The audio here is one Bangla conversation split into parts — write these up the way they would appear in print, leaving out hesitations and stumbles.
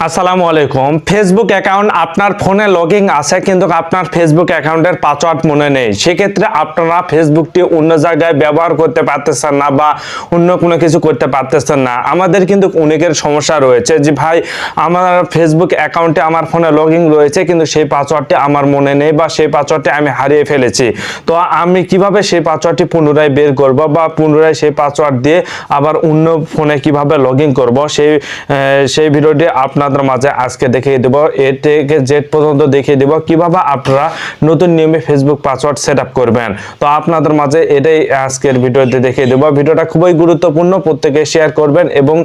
আসসালামু আলাইকুম। ফেসবুক অ্যাকাউন্ট আপনার ফোনে লগইন আছে কিন্তু আপনার ফেসবুক অ্যাকাউন্টের পাসওয়ার্ড মনে নেই, সেক্ষেত্রে আপনারা ফেসবুকটি অন্য জায়গায় ব্যবহার করতে পারতেছেন না বা অন্য কোনো কিছু করতে পারতেছেন না। আমাদের কিন্তু অনেকের সমস্যা রয়েছে যে ভাই আমার ফেসবুক অ্যাকাউন্টে আমার ফোনে লগইন রয়েছে কিন্তু সেই পাসওয়ার্ডটি আমার মনে নেই বা সেই পাসওয়ার্ডটি আমি হারিয়ে ফেলেছি। তো আমি কিভাবে সেই পাসওয়ার্ডটি পুনরায় বের করব বা পুনরায় সেই পাসওয়ার্ড দিয়ে আবার অন্য ফোনে কিভাবে লগইন করব সেই ভিডিওটি আপনাদের মাঝে আজকে দেখিয়ে দেব। এ থেকে জেড পর্যন্ত দেখিয়ে দেব কিভাবে আপনারা নতুন নিয়মে ফেসবুক পাসওয়ার্ড সেটআপ করবেন। তো আপনাদের মাঝে এটাই আজকের ভিডিওতে দেখিয়ে দেব। ভিডিওটা খুবই গুরুত্বপূর্ণ, প্রত্যেকে শেয়ার করবেন এবং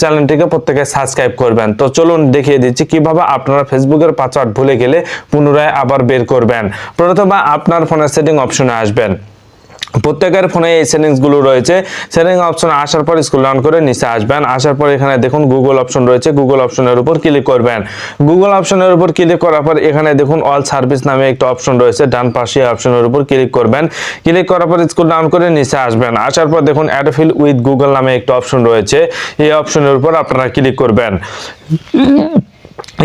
চ্যানেলটিকে প্রত্যেকে সাবস্ক্রাইব করবেন। তো চলুন দেখিয়ে দিচ্ছি কিভাবে আপনারা ফেসবুকের পাসওয়ার্ড ভুলে গেলে পুনরায় আবার বের করবেন। প্রথমে আপনার ফোনের সেটিং অপশনে আসবেন। প্রত্যেকের ফোনে এই সেটিংসগুলো রয়েছে। সেটিং অপশনে আসার পর স্ক্রল ডাউন করে নিচে আসবেন। আসার পর এখানে দেখুন গুগল অপশন রয়েছে, গুগল অপশনের উপর ক্লিক করবেন। গুগল অপশনের উপর ক্লিক করার পর এখানে দেখুন অল সার্ভিস নামে একটা অপশন রয়েছে, ডান পাশে অপশনের উপর ক্লিক করবেন। ক্লিক করার পর স্ক্রল ডাউন করে নিচে আসবেন। আসার পর দেখুন অ্যাডফিল উইথ গুগল নামে একটা অপশন রয়েছে, এই অপশনের উপর আপনারা ক্লিক করবেন।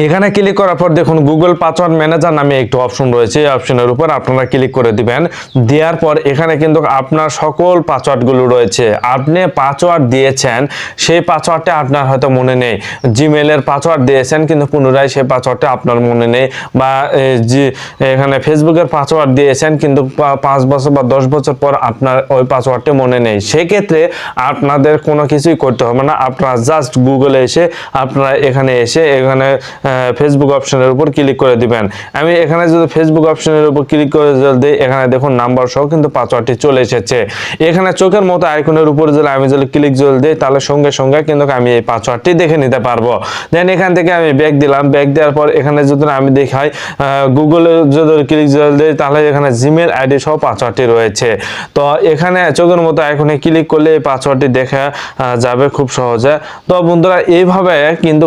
এখানে ক্লিক করার পর দেখুন গুগল পাসওয়ার্ড ম্যানেজার নামে একটি অপশন রয়েছে, এই অপশনের উপর আপনারা ক্লিক করে দিবেন। দেওয়ার পর এখানে কিন্তু আপনার সকল পাসওয়ার্ডগুলো রয়েছে। আপনি পাসওয়ার্ড দিয়েছেন, সেই পাসওয়ার্ডটা আপনার হয়তো মনে নেই। জিমেলের পাসওয়ার্ড দিয়েছেন কিন্তু পুনরায় সেই পাসওয়ার্ডটা আপনার মনে নেই, বা এখানে ফেসবুকের পাসওয়ার্ড দিয়েছেন কিন্তু 5 বছর বা 10 বছর পর আপনার ওই পাসওয়ার্ডটা মনে নেই। সেক্ষেত্রে আপনাদের কোনো কিছুই করতে হবে না, আপনারা জাস্ট গুগলে এসে আপনারা এখানে ফেসবুক অপশনের উপর ক্লিক করে দিবেন। আমি এখানে যদি ফেসবুক অপশনের উপর ক্লিক করে দিই, এখানে দেখুন নাম্বার সহ কিন্তু পাসওয়ার্ডটি চলে এসেছে। এখানে চোখের মতো আইকনের উপর যদি আমি ক্লিক দিই তাহলে সঙ্গে সঙ্গে কিন্তু আমি এই পাসওয়ার্ডটি দেখে নিতে পারবো। দেন এখান থেকে আমি ব্যাক দিলাম। ব্যাক দেওয়ার পর এখানে যদি আমি দেখাই গুগলে যদি ক্লিক দিই তাহলে এখানে জিমেল আইডি সহ পাসওয়ার্ডটি রয়েছে। তো এখানে চোখের মতো আইকনে ক্লিক করলে এই পাসওয়ার্ডটি দেখা যাবে খুব সহজে। তো বন্ধুরা এইভাবে কিন্তু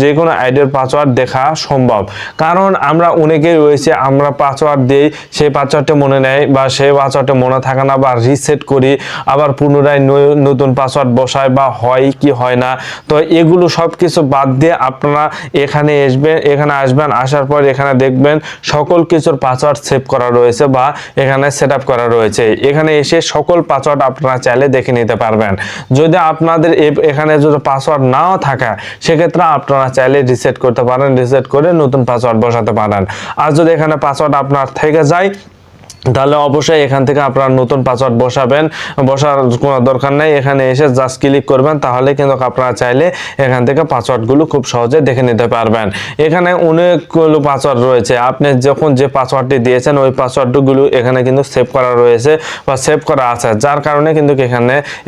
যে কোনো আইডির পাসওয়ার্ড দেখা সম্ভব, কারণ আমরা অনেকেই রয়েছে আমরা পাসওয়ার্ড দিই, সেই পাসওয়ার্ডটা মনে নেয় বা সেই পাসওয়ার্ডটা মনে থাকে না, বা রিসেট করি আবার পুনরায় নতুন পাসওয়ার্ড বসাই বা হয় কি হয় না। তো এগুলো সব কিছু বাদ দিয়ে আপনারা এখানে আসবেন। আসার পর এখানে দেখবেন সকল কিছুর পাসওয়ার্ড সেভ করা রয়েছে বা এখানে সেট আপ করা রয়েছে। এখানে এসে সকল পাসওয়ার্ড আপনারা চাইলে দেখে নিতে পারবেন। যদি আপনাদের এখানে যদি পাসওয়ার্ড নাও থাকে সেক্ষেত্রে আপনারা চাইলে রিসেট করতে পারেন, রিসেট করে নতুন পাসওয়ার্ড বসাতে পারেন। আর যদি এখানে পাসওয়ার্ড আপনার থেকে যায় তাহলে অবশ্যই এখান থেকে আপনারা নতুন পাসওয়ার্ড বসার কোনো দরকার নেই। এখানে এসে জাস্ট ক্লিক করবেন, তাহলে কিন্তু আপনারা চাইলে এখান থেকে পাসওয়ার্ডগুলো খুব সহজে দেখে নিতে পারবেন। এখানে অনেকগুলো পাসওয়ার্ড রয়েছে, আপনি যখন যে পাসওয়ার্ডটি দিয়েছেন ওই পাসওয়ার্ডগুলো এখানে কিন্তু সেভ করা রয়েছে বা সেভ করা আছে, যার কারণে কিন্তু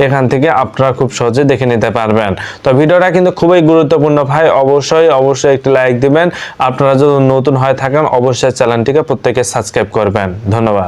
এখান থেকে আপনারা খুব সহজে দেখে নিতে পারবেন। তো ভিডিওটা কিন্তু খুবই গুরুত্বপূর্ণ ভাই, অবশ্যই একটি লাইক দিবেন। আপনারা যদি নতুন হয়ে থাকেন অবশ্যই চ্যানেলটিকে প্রত্যেকে সাবস্ক্রাইব করবেন। ধন্যবাদ।